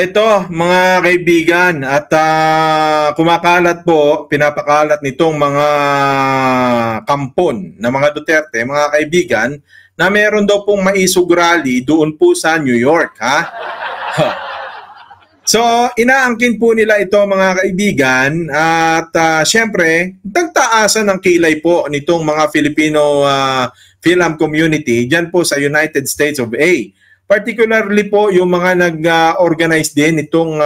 Ito mga kaibigan at kumakalat po, pinapakalat nitong mga kampon na mga Duterte, mga kaibigan, na meron daw pong maisog rally doon po sa New York, ha? So, inaangkin po nila ito mga kaibigan at syempre, tagtaasan ng kilay po nitong mga Filipino film community dyan po sa United States of A. Particularly po yung mga nag-organize din itong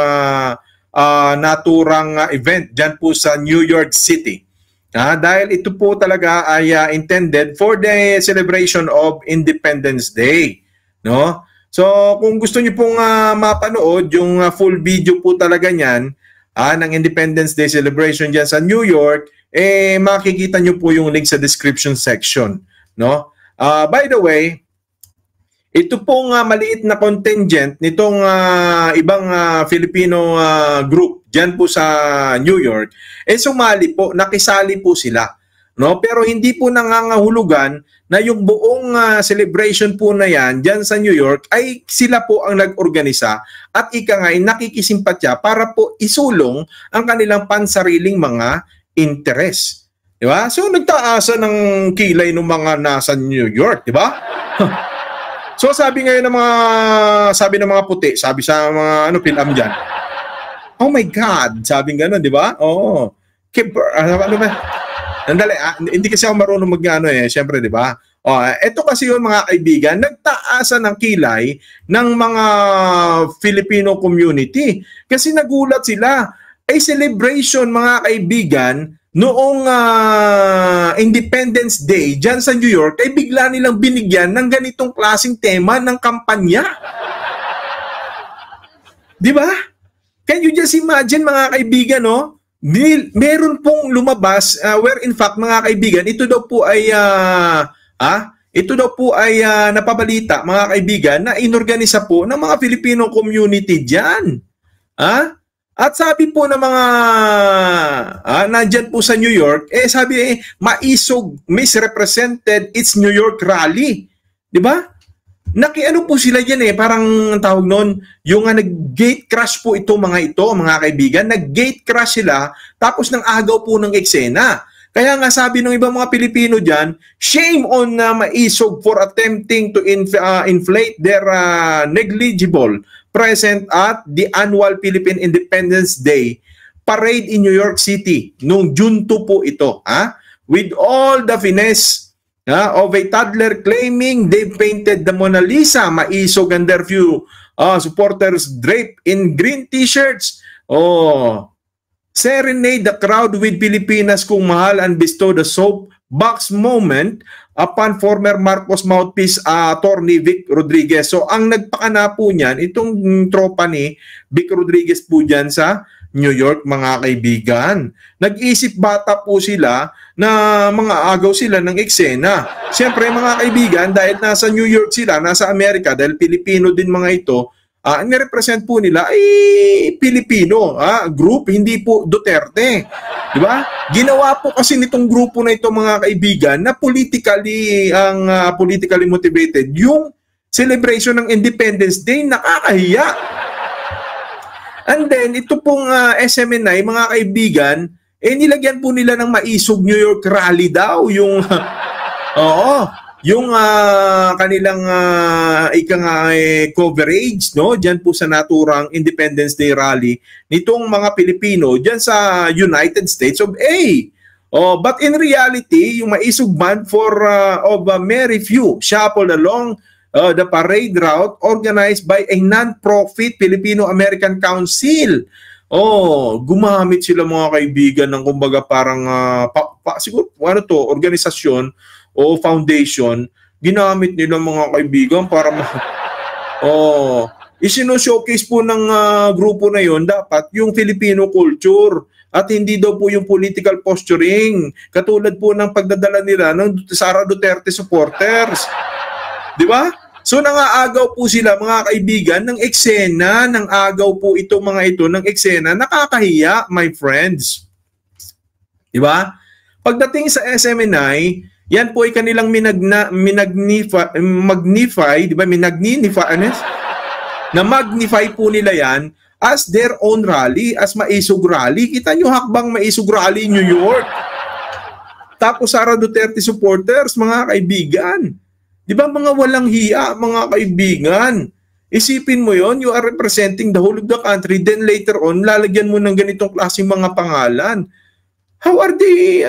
naturang event dyan po sa New York City. Dahil ito po talaga ay intended for the celebration of Independence Day. No? So kung gusto niyo pong mapanood yung full video po talaga niyan ng Independence Day celebration dyan sa New York, makikita niyo po yung link sa description section. No? By the way, ito pong maliit na contingent nitong ibang Filipino group dyan po sa New York, sumali po, nakisali po sila. No? Pero hindi po nangangahulugan na yung buong celebration po na yan dyan sa New York ay sila po ang nag-organisa at ika nga ay nakikisimpatya para po isulong ang kanilang pansariling mga interes. Diba? So nagtaasa ng kilay ng mga nasa New York, diba? So sabi ngayon ng mga puti, sabi sa mga film diyan. Oh my God, sabi gano'n, di ba? Oo. Ano ba? Nandali, hindi kasi ako marunong mag-ano syempre, di ba? Ito kasi yung mga kaibigan, nagtaasa ng kilay ng mga Filipino community. Kasi nagulat sila. Ay celebration mga kaibigan, noong Independence Day dyan sa New York, ay bigla nilang binigyan ng ganitong klaseng tema ng kampanya. Di ba? Can you just imagine mga kaibigan, no? Meron pong lumabas where in fact mga kaibigan, ito daw po ay napabalita mga kaibigan na inorganisa po ng mga Filipino community dyan. At sabi po ng mga nandyan po sa New York, sabi maisog, misrepresented its New York rally. Di ba? Nakiano po sila dyan parang ang tawag nun, yung nag-gate crash po ito mga kaibigan, nag-gate crash sila, tapos nang agaw po ng eksena. Kaya nga sabi ng ibang mga Pilipino dyan, shame on maisog for attempting to inflate their negligible present at the annual Philippine Independence Day parade in New York City noong June 2 po ito, with all the finesse of a toddler claiming they painted the Mona Lisa, maisog and their few supporters draped in green t-shirts. Serenade the crowd with Pilipinas kung mahal and bestow the soap box moment upon former Marcos mouthpiece attorney Vic Rodriguez. So ang nagpakana po niyan, itong tropa ni Vic Rodriguez po dyan sa New York mga kaibigan. Nag-isip bata po sila na mga agaw sila ng eksena. Siyempre mga kaibigan, dahil nasa New York sila, nasa Amerika, dahil Pilipino din mga ito, nirepresent po nila ay Pilipino group, hindi po Duterte. Di ba? Ginawa po kasi nitong grupo na ito mga kaibigan na politically motivated yung celebration ng Independence Day, nakakahiya. And then ito pong SMNI mga kaibigan, nilagyan po nila ng maisog New York rally daw yung yung kanilang coverage, no, diyan po sa naturang Independence Day rally nitong mga Pilipino diyan sa United States of A. But in reality, yung maisog band of very few shuffled along the parade route organized by a non-profit Filipino-American Council. Gumamit sila mga kaibigan ng kumbaga parang siguro organisasyon o foundation, ginamit nila mga kaibigan para isino-showcase po ng grupo na yon dapat yung Filipino culture at hindi daw po yung political posturing katulad po ng pagdadala nila ng Sara Duterte supporters. Di ba? So nangaagaw po sila mga kaibigan ng eksena, ng agaw po itong mga ito ng eksena, nakakahiya my friends. Di ba? Pagdating sa SMNI, yan po ay kanilang magnify, di ba? Na magnify po nila yan as their own rally, as Maisog Rally. Kita nyo hakbang Maisog Rally New York. Tapos Sara Duterte supporters, mga kaibigan. Di ba mga walang hiya, mga kaibigan? Isipin mo yon, you are representing the whole of the country, then later on, lalagyan mo ng ganitong klaseng mga pangalan. How are they,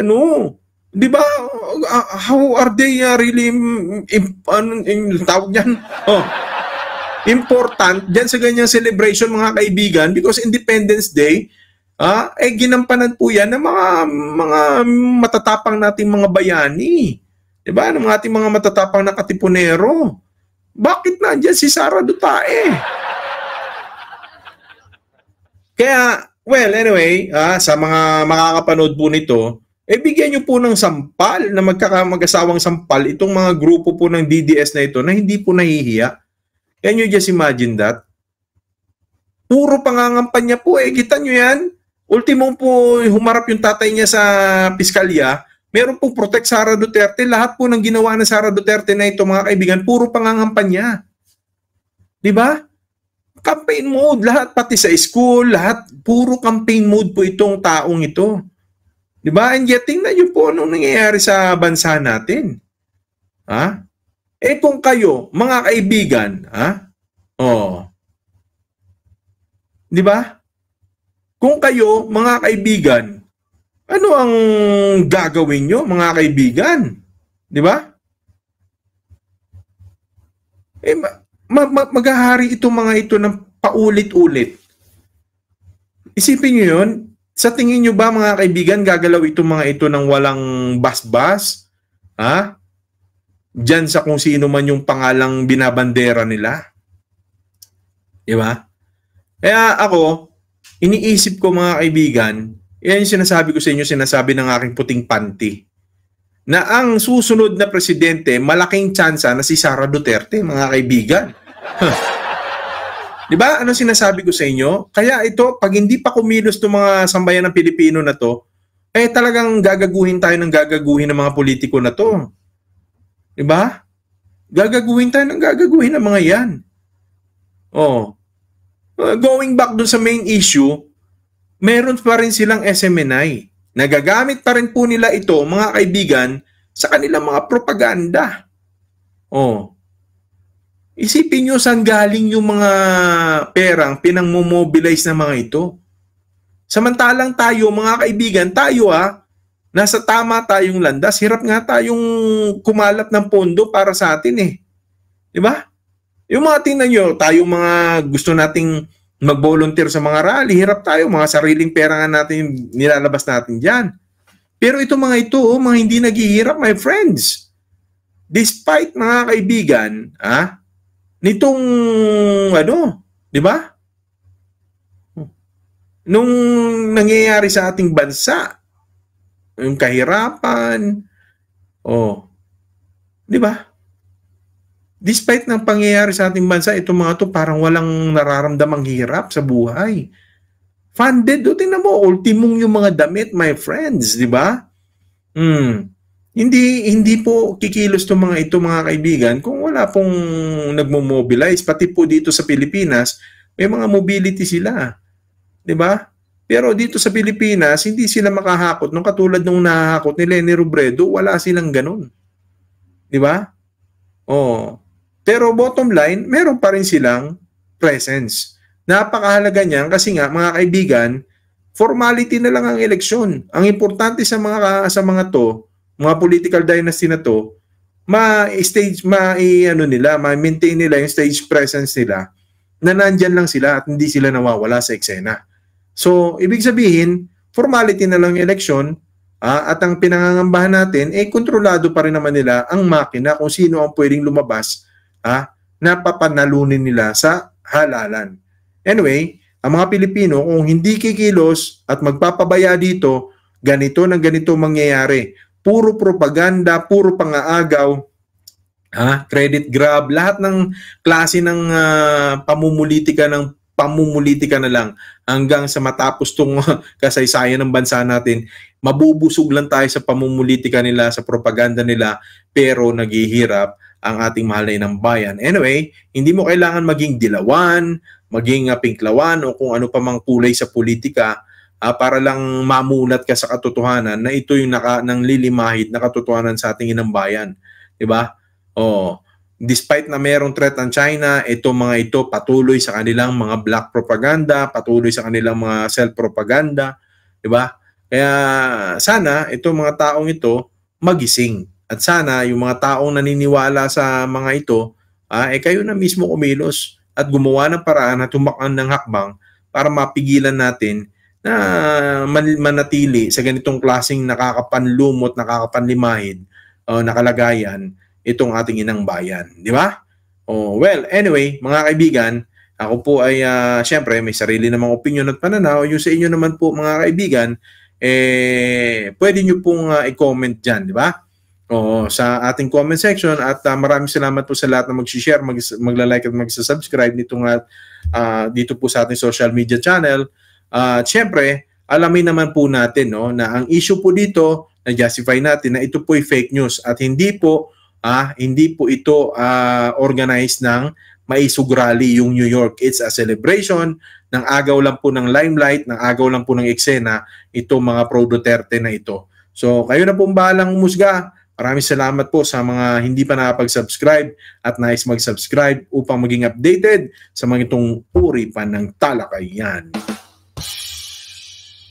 di ba, how are they really, tawag yan? Important dyan sa ganyang celebration, mga kaibigan, because Independence Day, ginampanan po yan ng mga matatapang nating mga bayani. Diba? Ng ating mga matatapang na katipunero. Bakit nandiyan si Sara Duterte? Kaya, well, anyway, sa mga makakapanood po nito, bigyan nyo po ng sampal, na mag-asawang sampal, itong mga grupo po ng DDS na ito na hindi po nahihiya. Can you just imagine that? Puro pangangampanya po Kita nyo yan? Ultimong po humarap yung tatay niya sa piskalya, meron pong protect Sara Duterte. Lahat po ng ginawa ng Sara Duterte na ito, mga kaibigan, puro pangangampanya. Di ba? Campaign mode, lahat, pati sa school, lahat, puro campaign mode po itong taong ito. Di ba? And yet, tingnan nyo po anong nangyayari sa bansa natin. Kung kayo, mga kaibigan, di ba? Kung kayo, mga kaibigan, ano ang gagawin nyo, mga kaibigan? Di ba? Maghahari itong mga ito ng paulit-ulit. Isipin nyo yun, sa tingin nyo ba, mga kaibigan, gagalaw itong mga ito ng walang bas-bas? Diyan sa kung sino man yung pangalang binabandera nila? Di ba? Kaya ako, iniisip ko, mga kaibigan, yan yung sinasabi ko sa inyo, sinasabi ng aking puting panty, na ang susunod na presidente, malaking tsansa na si Sara Duterte, mga kaibigan. Di ba? Ano sinasabi ko sa inyo? Kaya ito, pag hindi pa kumilos itong mga sambayan ng Pilipino na to, talagang gagaguhin tayo ng gagaguhin ng mga politiko na to. Di ba? Gagaguhin tayo ng gagaguhin ng mga yan. Going back dun sa main issue, meron pa rin silang SMNI. Nagagamit pa rin po nila ito, mga kaibigan, sa kanilang mga propaganda. Isipin nyo saan galing yung mga perang pinang-mobilize na mga ito. Samantalang tayo, mga kaibigan, tayo nasa tama tayong landas. Hirap nga tayong kumalap ng pondo para sa atin Di ba? Yung mga tingnan nyo, tayong mga gusto nating mag-volunteer sa mga rally, hirap tayo, mga sariling pera nga natin nilalabas natin dyan. Pero ito mga ito, mga hindi naghihirap, my friends. Despite, mga kaibigan, nitong, di ba? Nung nangyayari sa ating bansa, yung kahirapan, di ba? Despite ng pangyayari sa ating bansa, itong mga to parang walang nararamdamang hirap sa buhay. Funded, tingnan mo, ultimong yung mga damit, my friends, di ba? Hindi po kikilos itong mga ito, mga kaibigan, kung wala pong nagmo-mobilize. Pati po dito sa Pilipinas, may mga mobility sila. Di ba? Pero dito sa Pilipinas, hindi sila makahakot. Nung katulad nung nahahakot ni Leni Robredo, wala silang ganun. Di ba? Pero bottom line, meron pa rin silang presence. Napakahalaga niyan kasi nga, mga kaibigan, formality na lang ang eleksyon. Ang importante sa mga to, mga political dynasty na to, ma-maintain nila yung stage presence nila na nandyan lang sila at hindi sila nawawala sa eksena. So, ibig sabihin, formality na lang yung eleksyon at ang pinangangambahan natin, kontrolado pa rin naman nila ang makina kung sino ang pwedeng lumabas na papanalunin nila sa halalan. Anyway, ang mga Pilipino, kung hindi kikilos at magpapabaya dito, ganito ng ganito mangyayari. Puro propaganda, puro pangaagaw, credit grab, lahat ng klase ng pamumulitika na lang hanggang sa matapos tong kasaysayan ng bansa natin. Mabubusog lang tayo sa pamumulitika nila, sa propaganda nila, pero naghihirap ang ating mahal na inang bayan. Anyway, hindi mo kailangan maging dilawan, maging pinklawan o kung ano pa mang kulay sa politika para lang mamulat ka sa katotohanan na ito yung nang lilimahid na katotohanan sa ating inang bayan. 'Di ba? Oh, despite na mayroong threat ang China, ito mga ito patuloy sa kanilang mga black propaganda, patuloy sa kanilang mga self-propaganda, 'di ba? Kaya sana itong mga taong ito magising. At sana yung mga taong naniniwala sa mga ito, kayo na mismo kumilos at gumawa ng paraan at tumakbo ng hakbang para mapigilan natin na manatili sa ganitong klaseng nakakapanlumot, nakakapanlimahid na kalagayan itong ating inang bayan. Di ba? Well, anyway, mga kaibigan, ako po ay syempre may sarili namang opinion at pananaw. Yung sa inyo naman po mga kaibigan, pwede nyo pong i-comment dyan, di ba? Sa ating comment section at maraming salamat po sa lahat na mag-share, magla-like at mag-subscribe dito po sa ating social media channel. Siyempre, alamin naman po natin na ang issue po dito na justify natin na ito po ay fake news at hindi po ito organized ng maisog rally yung New York. It's a celebration ng agaw lang po ng limelight, ng agaw lang po ng eksena itong mga pro-Duterte na ito. So, kayo na pong bahalang umusga. Maraming salamat po sa mga hindi pa nakapag-subscribe at nais mag-subscribe upang maging updated sa mga itong uri pa ng talakayan.